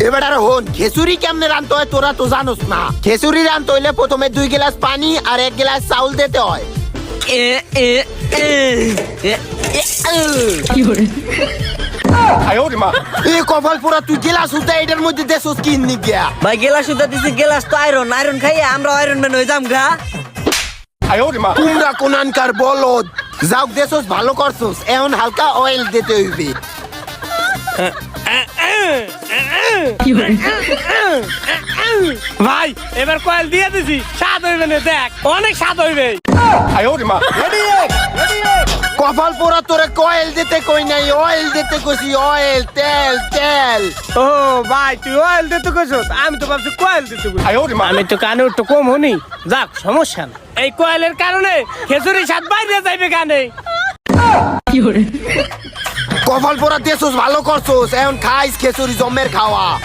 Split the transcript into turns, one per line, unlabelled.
এবার আর হন খেসুরি কেমনে রানতে হয় তোরা তো জানোস না। খেসুরি রানতে হইলে প্রথমে 2 গ্লাস পানি আর 1 গ্লাস চাউল দিতে হয়। এই কপাল পোড়া তুই গেলাস উঠে এটার মধ্যে দেশস কি নিগিয়া
ভাই গেলাস উদা দিছি, গেলাস তো আয়রন, আয়রন খাইয়ে আমরা আয়রন ম্যান হয়ে যাম গা।
তোমরা কোনানকার বলদ যাও দেশস ভালো করছস, এখন হালকা অয়েল দিতে হইবে।
ভাই এবার কয়েল দিয়ে দিছি, স্বাদ হইবে না, দেখ অনেক স্বাদ হইবে।
কপাল পোড়া তোরে কয়েল দিতে কই নাই, অয়েল দিতে কইছি, অয়েল তেল তেল।
ও ভাই তুই অয়েল দিতে কইছস, আমি তো ভাবছি কয়েল দিতে কইছি। আমি তো কানে একটু কম হনি, যাক সমস্যা না। এই কয়েলের কারণে খেজুরি স্বাদ বাইরে যাইবে কানে।
কপাল পোড়া দেশস ভালো করছস, এখন খাইস খেসুরি জমের খাওয়া।